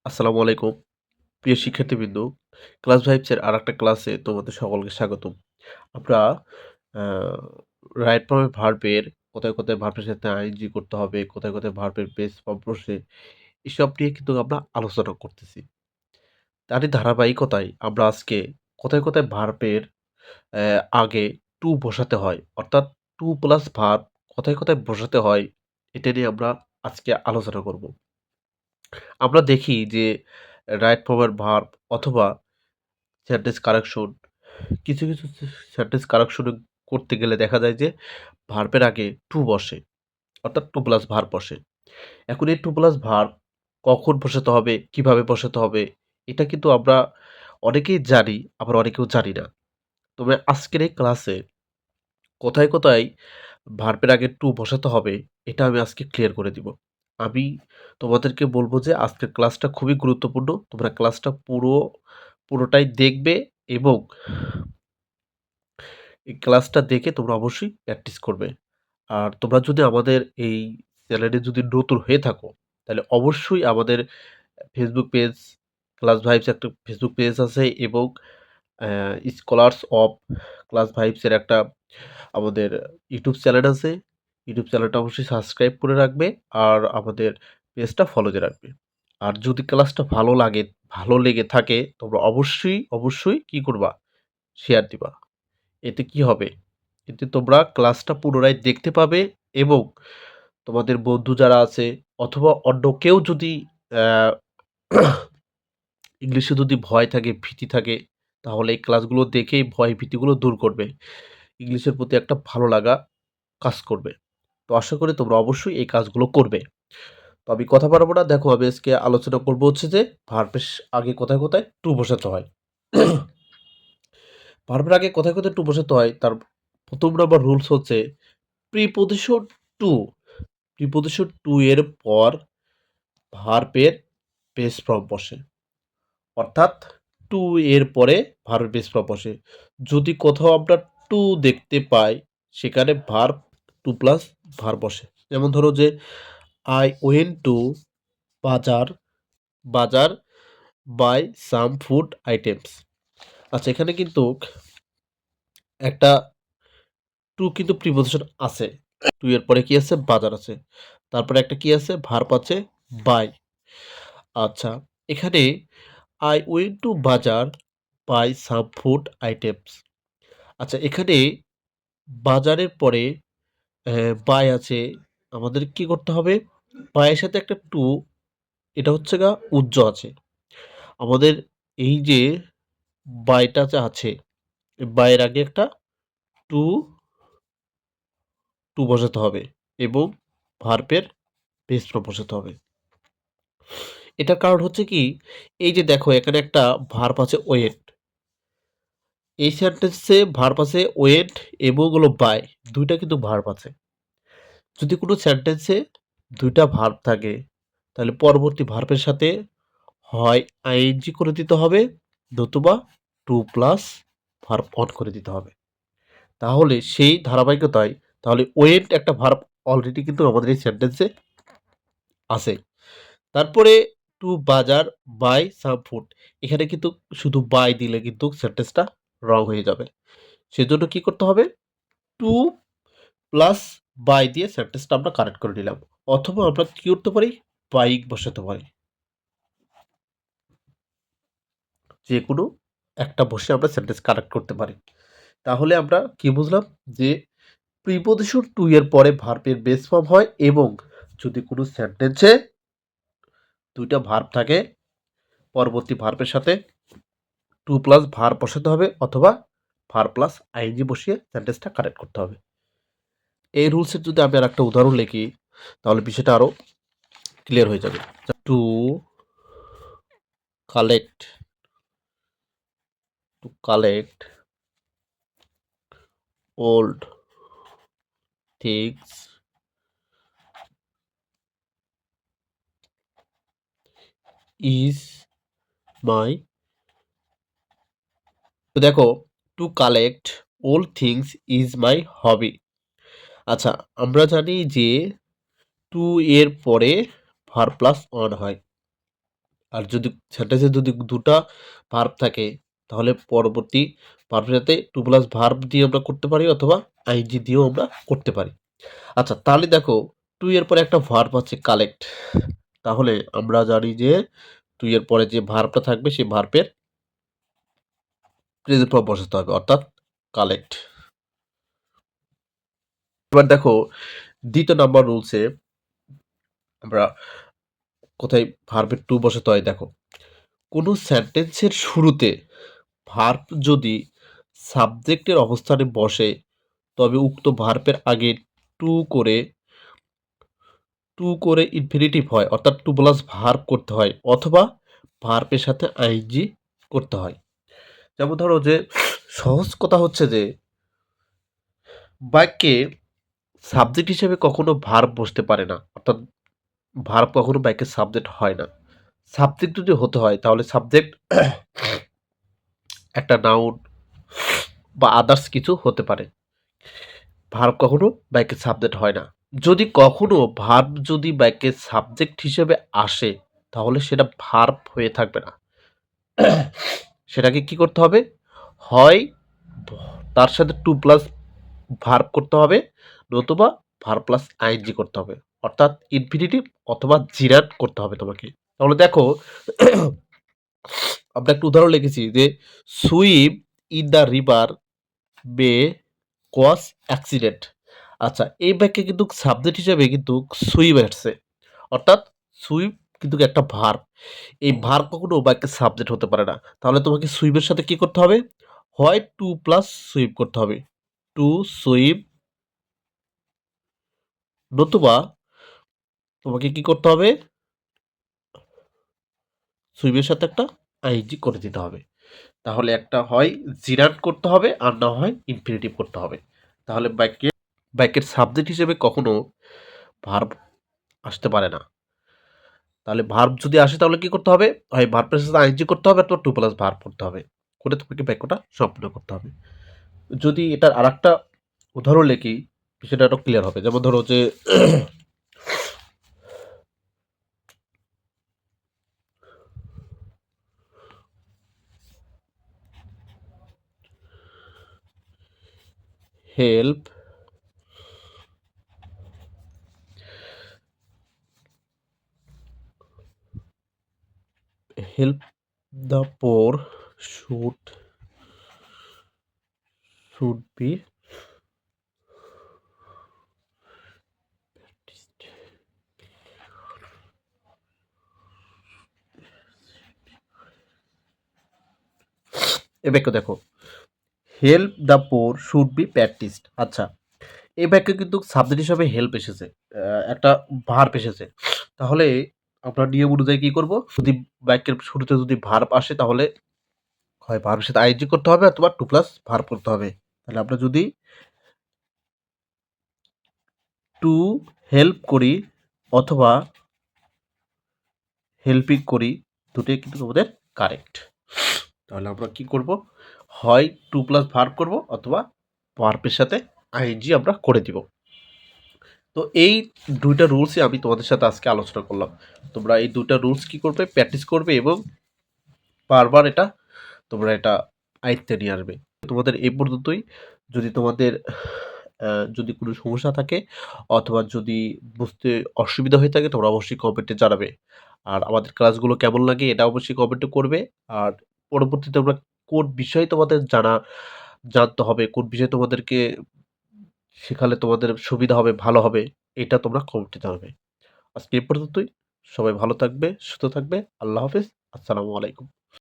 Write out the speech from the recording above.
আসসালামু আলাইকুম। প্রিয় শিক্ষার্থীবৃন্দ, ক্লাস 5 এর আরেকটা ক্লাসে তোমাদের সকলকে স্বাগতম। আমরা আ রাইট ফর্মের ভার্বের কোথায় ভার্বের সাথে আইএনজি করতে হবে, কোথায় ভার্বের বেস ফর্ম বসে, এসব নিয়ে কিন্তু আমরা আলোচনা করতেছি। তারই ধারাবাহিকতায় আমরা আজকে কোথায় ভার্বের আগে টু বসাতে হয়, অর্থাৎ টু প্লাস ভার্ব কোথায় বসাতে হয়, এটা নিয়ে আমরা আজকে আলোচনা করব। আমরা দেখি যে রাইট ফর্মের ভার্ব অথবা সেন্টেন্স কারেকশন কিছু সেন্টেন্স কারেকশন করতে গেলে দেখা যায় যে ভার্বের আগে টু বসে, অর্থাৎ টু প্লাস ভার্ব বসে। এখন এই টু প্লাস ভার্ব কখন বসাতে হবে, কিভাবে বসাতে হবে, এটা কিন্তু আমরা অনেকেই জানি, আবার অনেকেও জানি না। তবে আজকের এই ক্লাসে কোথায় ভার্বের আগে টু বসাতে হবে, এটা আমি আজকে ক্লিয়ার করে দিব। আমি তোমাদেরকে বলব যে আজকের ক্লাসটা খুবই গুরুত্বপূর্ণ। তোমরা ক্লাসটা পুরোটাই দেখবে এবং এই ক্লাসটা দেখে তোমরা অবশ্যই প্র্যাকটিস করবে। আর তোমরা যদি আমাদের এই চ্যানেলে যদি নতুন হয়ে থাকো, তাহলে অবশ্যই আমাদের ফেসবুক পেজ ক্লাস ভাইবস একটা ফেসবুক পেজ আছে এবং স্কলার্স অফ ক্লাস ভাইবস এর একটা আমাদের ইউটিউব চ্যানেল আছে। ইউটিউব চ্যানেলটা অবশ্যই সাবস্ক্রাইব করে রাখবে আর আমাদের পেজটা ফলো দিয়ে রাখবে। আর যদি ক্লাসটা ভালো লেগে থাকে তোমরা অবশ্যই কি করবা? শেয়ার দিবা। এতে কি হবে? এতে তোমরা ক্লাসটা পুনরায় দেখতে পাবে এবং তোমাদের বন্ধু যারা আছে অথবা অন্য কেউ যদি অ্যা ইংলিশে যদি ভয় থাকে, ভীতি থাকে, তাহলে এই ক্লাসগুলো দেখেই ভয় ভীতিগুলো দূর করবে। ইংলিশের প্রতি একটা ভালো লাগা কাজ করবে। তো আশা করি তোমরা অবশ্যই এই কাজগুলো করবে। তো আমি কথা বাড়াবো না। দেখো আমি আজকে আলোচনা করব হচ্ছে যে ভার্বের আগে কোথায় টু বসাতে হয়। ভার্বের আগে কোথায় টু বসাতে হয় তার ১ম নাম্বার রুলস হচ্ছে প্রিপোজিশন টু। প্রিপোজিশন টু এর পর ভার্বের বেস ফর্ম বসে। অর্থাৎ টু এর পরে ভার্বের বেস ফর্ম বসে। যদি কোথাও আমরা টু দেখতে পাই সেখানে ভার্ব টু প্লাস ভার্ব বসে। যেমন ধরো যে I went to বাজার, বাজার বাই সাম ফুড আইটেমস। আচ্ছা এখানে কিন্তু একটা টু কিন্তু প্রিপোজিশন আছে। টু এর পরে কি আছে? বাজার আছে। তারপরে একটা কি আছে? ভার্ব আছে বাই। আচ্ছা এখানে I went to বাজার বাই সাম ফুড আইটেমস। আচ্ছা এখানে বাজারের পরে বাই আছে। আমাদের কি করতে হবে? বায়ের সাথে একটা টু, এটা হচ্ছে গা উজ্জ আছে। আমাদের এই যে বাইটা যে আছে, এই বাইয়ের আগে একটা টু, টু বসাতে হবে এবং ভার্বের বেস ফর্ম বসাতে হবে। এটার কারণ হচ্ছে কি, এই যে দেখো এখানে একটা ভার্ব আছে ওয়েট। এই সেন্টেন্সে ভার্ব আছে ওয়েট এবং হলো বাই, ২ টা কিন্তু ভার্ব আছে। যদি কোনো সেন্টেন্সে ২ টা ভার্ব থাকে, তাহলে পরবর্তী ভার্বের সাথে হয় আইএনজি করে দিতে হবে, নতুবা টু প্লাস ভার্ব অন করে দিতে হবে। তাহলে সেই ধারাবাহিকতায় তাহলে ওয়েন্ট একটা ভার্ব অলরেডি কিন্তু আমাদের এই সেন্টেন্সে আছে। তারপরে টু বাজার বাই সাম ফুড। এখানে কিন্তু শুধু বাই দিলে কিন্তু সেন্টেন্সটা রং হয়ে যাবে। সেজন্য কি করতে হবে? টু প্লাস বাই দিয়ে সেন্টেন্সটা আমরা কারেক্ট করে নিলাম। অথবা আমরা কি করতে পারি? বাইক বসাতে পারি। যেকোনো একটা বসে আমরা সেন্টেন্স কারেক্ট করতে পারি। তাহলে আমরা কি বুঝলাম? যে প্রিপোজিশন টু এর পরে ভার্বের বেস ফর্ম হয় এবং যদি কোনো সেন্টেন্সে ২ টা ভার্ব থাকে, পরবর্তী ভার্বের সাথে টু প্লাস ভার্ব বসাতে হবে অথবা ভার্ব প্লাস আইএনজি বসিয়ে সেন্টেন্সটা কারেক্ট করতে হবে। এই রুলসের যদি আমি আরেকটা উদাহরণ লিখি, তাহলে বিষয়টা আরো ক্লিয়ার হয়ে যাবে। To collect, to collect old things is my. তো দেখো, to collect old things is my hobby. আচ্ছা, আমরা জানি যে টু এর পরে ভার্ব প্লাস অন হয়। আর যদি সেন্টেন্সে যদি ২ টা ভার্ব থাকে তাহলে পরবর্তী ভার্বের সাথে টু প্লাস ভার্ব দিয়ে আমরা করতে পারি অথবা আইএনজি দিয়েও আমরা করতে পারি। আচ্ছা তাহলে দেখো টু এর পরে একটা ভার্ব আছে কালেক্ট। তাহলে আমরা জানি যে টু এর পরে যে ভার্বটা থাকবে সেই ভার্বের প্রেজেন্ট ফর্ম বসাতে হবে অর্থাৎ কালেক্ট। এবার দেখো ২য় নাম্বার রুলসে আমরা কোথায় ভার্বের টু বসাতে হয় দেখো। কোনো সেন্টেন্সের শুরুতে ভার্ব যদি সাবজেক্টের অবস্থানে বসে তবে উক্ত ভার্বের আগে টু করে টু করে ইনফিনিটিভ হয় অর্থাৎ টু প্লাস ভার্ব করতে হয় অথবা ভার্বের সাথে আইএনজি করতে হয়। যেমন ধরো যে সহজ কথা হচ্ছে যে বাক্যে সাবজেক্ট হিসেবে কখনো ভার্ব বসতে পারে না অর্থাৎ ভার্ব কখনো বাক্যের সাবজেক্ট হয় না। সাবজেক্ট যদি হতে হয় তাহলে সাবজেক্ট একটা নাউন বা আদার্স কিছু হতে পারে। ভার্ব কখনো বাক্যের সাবজেক্ট হয় না। যদি কখনো ভার্ব যদি বাক্যের সাবজেক্ট হিসেবে আসে তাহলে সেটা ভার্ব হয়ে থাকবে না। সেটাকে কি করতে হবে? হয় তার সাথে টু প্লাস ভার্ব করতে হবে নতুবা ভার্ব প্লাস আইএনজি করতে হবে অর্থাৎ ইনফিনিটিভ অথবা জিরাট করতে হবে তোমাকে। তাহলে দেখো আমরা একটা উদাহরণ লিখেছি যে swim in the river may cause accident. আচ্ছা এই বাক্যে কিন্তু সাবজেক্ট হিসেবে কিন্তু সুইম আসছে অর্থাৎ সুইম কিন্তু একটা ভার্ব। এই ভার্ব কখনো বাক্যের সাবজেক্ট হতে পারে না। তাহলে তোমাকে সুইমের সাথে কি করতে হবে? হয় টু প্লাস সুইম করতে হবে। টু সুইম নতুবা তোমাকে কি করতে হবে? সুইমের সাথে একটা আইএনজি করে দিতে হবে। তাহলে একটা হয় জিরাট করতে হবে আর না হয় ইনফিনিটিভ করতে হবে। তাহলে বাক্যের সাবজেক্ট হিসেবে কখনো ভার্ব আসতে পারে না। তাহলে ভার্ব যদি আসে তাহলে কি করতে হবে? হয় ভার্বের সাথে আইএনজি করতে হবে অথবা টু প্লাস ভার্ব করতে হবে। করে তোমাকে বাক্যটা সম্পূর্ণ করতে হবে। যদি এটার আরেকটা উদাহরণ লিখি বিষয়টা আরো ক্লিয়ার হবে। যেমন ধরো যে help help the poor should should be a বাক্য দেখো help the poor should be practised. আচ্ছা এই বাক্যে কিন্তু সাবজেক্ট হিসাবে হেল্প এসেছে, একটা ভার্ব এসেছে। তাহলে আমরা নিয়ম অনুযায়ী কি করব? যদি বাক্যের শুরুতে যদি ভার্ব আসে তাহলে হয় ভার্বের সাথে আইএনজি করতে হবে অথবা টু প্লাস ভার্ব করতে হবে। তাহলে আমরা যদি টু হেল্প করি অথবা হেল্পিং করি দুটোই কিন্তু আমাদের কারেক্ট। তাহলে আমরা কি করব? হয় টু প্লাস ভার্ব করব অথবা ভার্বের সাথে আইএনজি আমরা করে দিব। তো এই ২ টা রুলসই আমি তোমাদের সাথে আজকে আলোচনা করলাম। তোমরা এই ২ টা রুলস কি করবে? প্র্যাকটিস করবে এবং বারবার তোমরা এটা আয়ত্তে নিয়ে আসবে। তোমাদের এই পর্যন্তই। যদি তোমাদের যদি কোনো সমস্যা থাকে অথবা যদি বুঝতে অসুবিধা হয়ে থাকে তোমরা অবশ্যই কমেন্টে জানাবে। আর আমাদের ক্লাসগুলো কেমন লাগে এটা অবশ্যই কমেন্টে করবে। আর পরবর্তীতে তোমরা কোন বিষয়ে তোমাদের জানতে হবে, কোন বিষয়ে তোমাদেরকে শেখালে তোমাদের সুবিধা হবে, ভালো হবে, এটা তোমরা কমেন্টে জানাবে। আজকে এই পর্যন্তই। সবাই ভালো থাকবে, সুস্থ থাকবে। আল্লাহ হাফেজ। আসসালামু আলাইকুম।